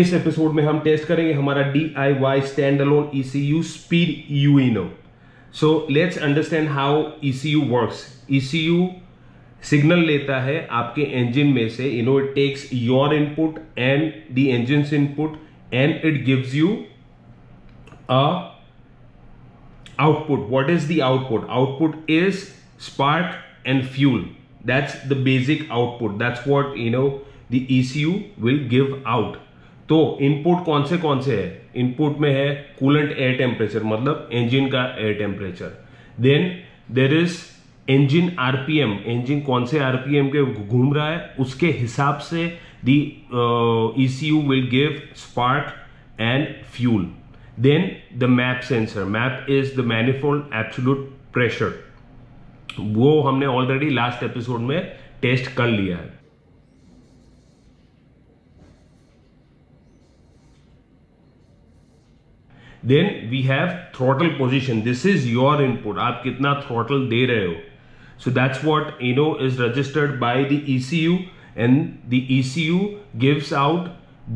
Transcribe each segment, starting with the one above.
इस एपिसोड में हम टेस्ट करेंगे हमारा DIY stand alone ECU speed UENO। So let's understand how ECU works. ECU signal लेता है आपके इंजन में से, it takes your input and the engine input and it gives you a output. What is the output? Output is spark and fuel. That's the basic output. That's what the ECU will give out. तो input कौन से है? Input में है coolant air temperature, मतलब engine का air temperature. Then there is engine RPM, engine कौन से आरपीएम के घूम रहा है उसके हिसाब से the ECU will give spark and fuel. Then the MAP sensor. MAP is the manifold absolute pressure. वो हमने ऑलरेडी लास्ट एपिसोड में टेस्ट कर लिया है। Then we have throttle position. This is your input. आप कितना throttle दे रहे हो. So that's what is registered by the ECU, and the ECU gives out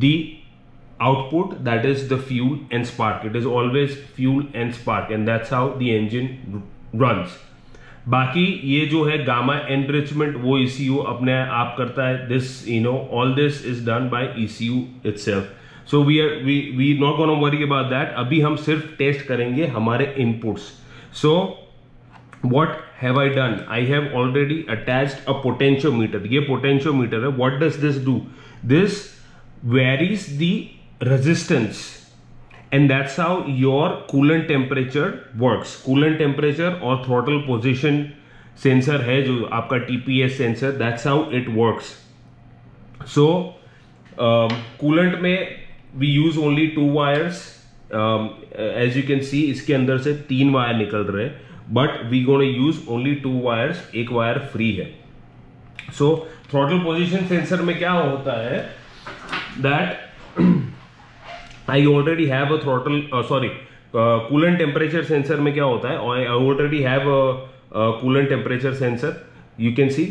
the output, that is the fuel and spark. It is always fuel and spark, and that's how the engine runs. बाकी ये जो है gamma enrichment वो ECU अपने आप करता है। This all this is done by ECU itself. So we not gonna worry about that. अभी हम सिर्फ टेस्ट करेंगे हमारे inputs. So what have I done? I have already attached a potentiometer. ये potentiometer है. What does this do? This varies the resistance, and that's how your coolant temperature works. Coolant temperature और throttle position sensor है जो आपका TPS sensor, that's how it works. So coolant में we use only 2 wires. As you can see इसके अंदर से 3 wire निकल रहे हैं, but we gonna use only 2 wires, एक वायर फ्री है। So throttle position sensor में क्या होता है that I already have a throttle, coolant temperature sensor में क्या होता है, I already have a coolant temperature sensor. You can see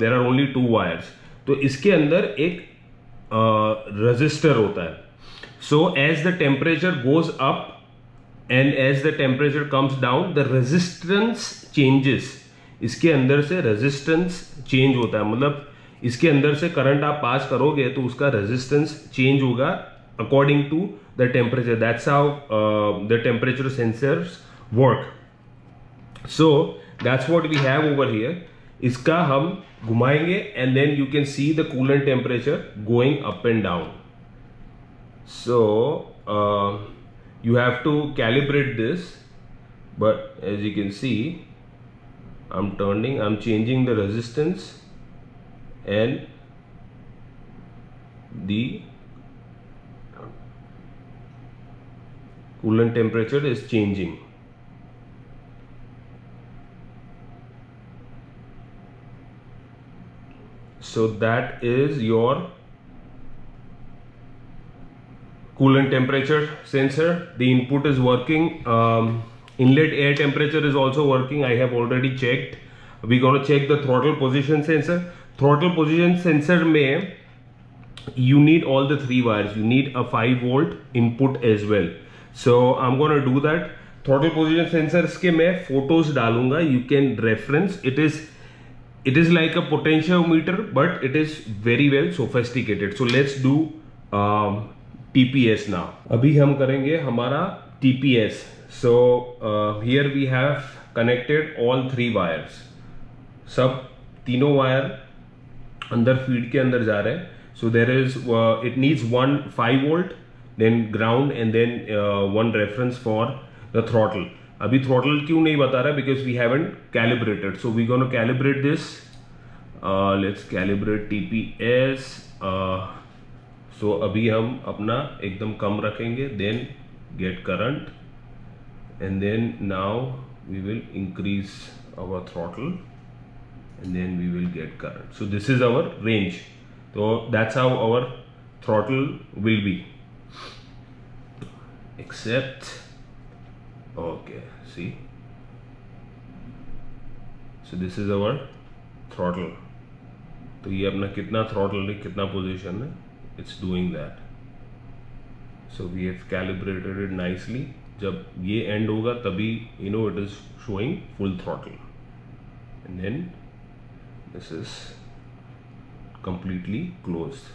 there are only 2 wires. तो इसके अंदर एक resistor होता है। So as the temperature goes up and as the temperature comes down, the resistance changes. इसके अंदर से resistance change होता है, मतलब इसके अंदर से करंट आप पास करोगे तो उसका resistance change होगा according to the temperature. That's how the temperature sensors work. So that's what we have over here. इसका हम घुमाएंगे and then you can see the coolant temperature going up and down. So you have to calibrate this, but as you can see I'm changing the resistance and the coolant temperature is changing. So that is your coolant temperature sensor. The input is working. Inlet air temperature is also working. I have already checked. We're gonna check the throttle position sensor. Throttle position sensor में you need all the 3 wires. You need a 5 volt input as well. So I'm gonna do that. Throttle position sensors के मैं photos डालूंगा. You can reference. It is like a potentiometer, but it is very well sophisticated. So let's do TPS now. अभी हम करेंगे हमारा TPS. So here we have connected all 3 wires. सब तीनों wire अंदर फीड के अंदर जा रहे हैं। So there is it needs one 5 volt, then ground, and then one reference for the throttle. अभी throttle क्यों नहीं बता रहा है? Because we haven't calibrated. So we're gonna calibrate this. Let's calibrate TPS. So अभी हम अपना एकदम कम रखेंगे, then get current, and then now we will increase our throttle, and then we will get current. So this is our range. So that's how our throttle will be. Except, okay, see, so this is our throttle. तो ये अपना कितना throttle है, कितना position है, it's doing that. So we have calibrated it nicely. जब ये end होगा तभी it is showing full throttle. And then this is completely closed.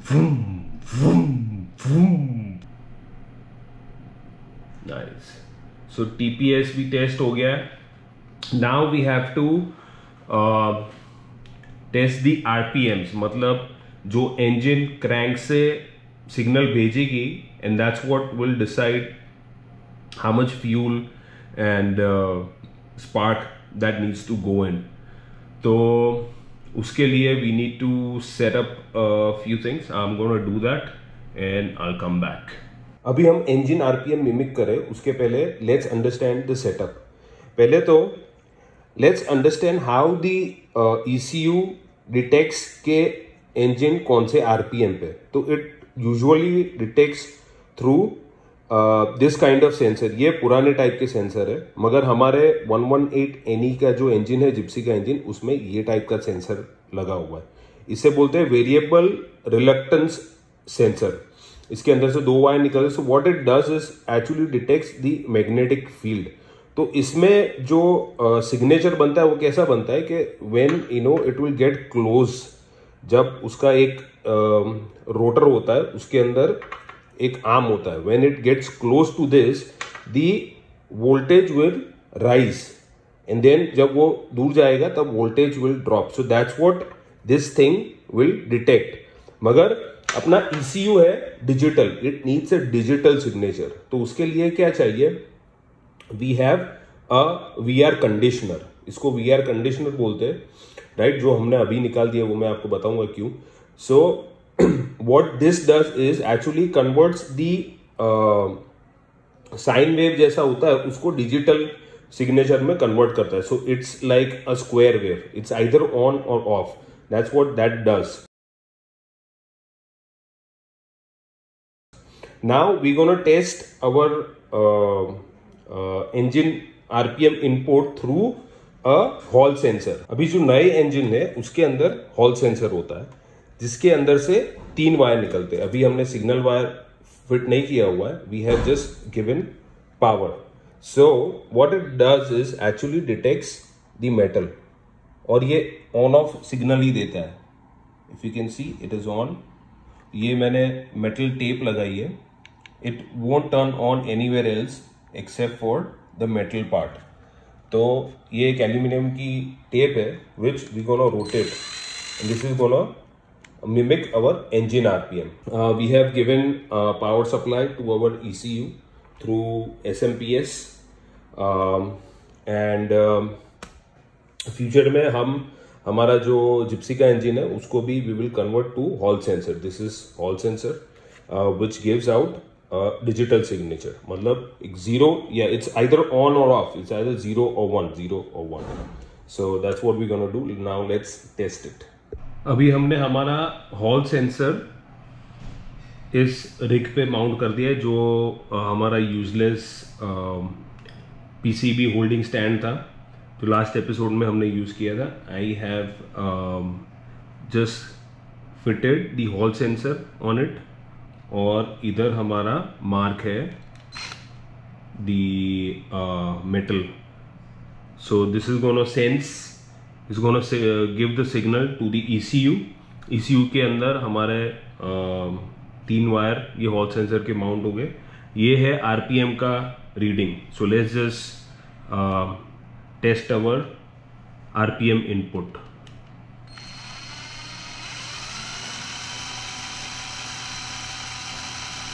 Vroom, vroom, vroom. Nice. So TPS भी टेस्ट हो गया. Now we have to test the RPMs. मतलब जो engine crank से सिग्नल भेजेगी, and that's what will decide how much fuel and spark that needs to go in. तो उसके लिए we need to set up a few things. I'm going to do that and I'll come back. अभी हम engine RPM mimic करें उसके पहले let's understand the setup. पहले तो let's understand how the ECU detects के engine कौन से RPM पे. तो it usually detects through this kind of sensor. ये पुराने टाइप के सेंसर है, मगर हमारे 118 NE का जो इंजन है, जिप्सी का इंजन, उसमें ये टाइप का सेंसर लगा हुआ है. इसे बोलते हैं वेरिएबल रिलक्टेंस सेंसर. इसके अंदर से 2 वायर निकलते. सो what it does is actually detects the magnetic field. तो इसमें जो सिग्नेचर बनता है वो कैसा बनता है कि when it will get close, जब उसका एक रोटर होता है, उसके अंदर एक आर्म होता है. When it gets close to this, the voltage will rise, and then जब वो दूर जाएगा तब voltage will drop. So that's what this thing will detect. मगर अपना ECU है digital, it needs a digital signature. तो उसके लिए क्या चाहिए? We have a VR conditioner. इसको VR कंडीशनर बोलते हैं, राइट? जो हमने अभी निकाल दिया वो मैं आपको बताऊंगा क्यों. सो what this does is actually converts the sine wave जैसा होता है उसको डिजिटल सिग्नेचर में कन्वर्ट करता है. So it's like a square wave. It's either on or off. That's what that does. Now we gonna test our engine RPM input through a hall sensor. अभी जो नए इंजन है उसके अंदर hall sensor होता है, जिसके अंदर से 3 वायर निकलते हैं. अभी हमने सिग्नल वायर फिट नहीं किया हुआ है. We have just given power. So what it does is actually detects the metal, और ये ऑन ऑफ सिग्नल ही देता है. If you can see it is on. ये मैंने मेटल टेप लगाई है. It won't turn on anywhere else except for the metal part. तो ये एक एल्यूमिनियम की टेप है which we gonna rotate. This is gonna mimic our engine RPM. We have given power supply to our ECU through SMPS, and future में हम हमारा जो Gypsy का इंजन है उसको भी we will convert to Hall sensor. This is Hall sensor which gives out digital signature. मतलब एक 0 या it's either on or off. It's either 0 or 1, 0 or 1. So that's what we're gonna do. Now let's test it. अभी हमने हमारा hall sensor इस rig पे mount कर दिया है, जो हमारा यूजलेस PCB होल्डिंग स्टैंड था, जो लास्ट एपिसोड में हमने यूज़ किया था. I have just fitted the hall sensor on it, और इधर हमारा मार्क है the metal. So this is gonna sense, is going to give the signal to the ECU. ECU के अंदर हमारे 3 वायर ये हॉल सेंसर के माउंट हो गए. ये है RPM का reading. So let's just test our RPM input.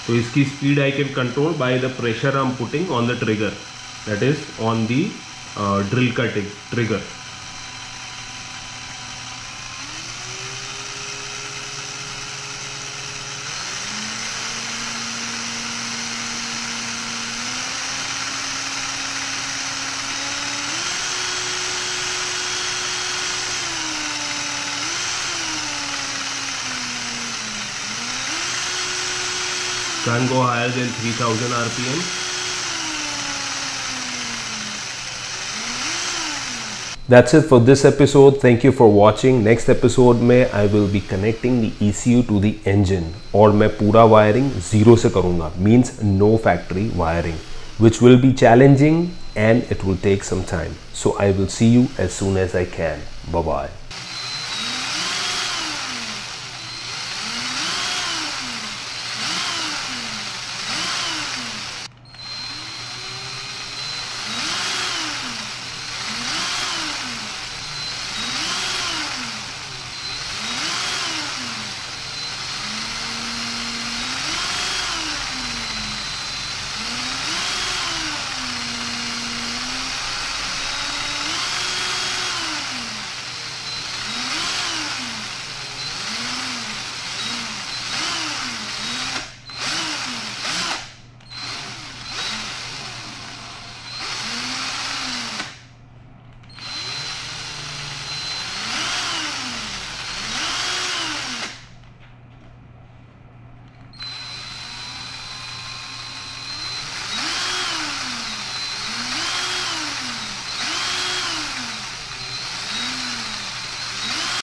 तो इसकी speed I can control by the pressure I am putting on the trigger, that is on the drill का trigger. Can't go higher than 3000 RPM. That's it for this episode. Thank you for watching. Next episode में I will be connecting the ECU to the engine और मैं पूरा wiring zero से करूँगा, means no factory wiring, which will be challenging and it will take some time. So I will see you as soon as I can. Bye bye.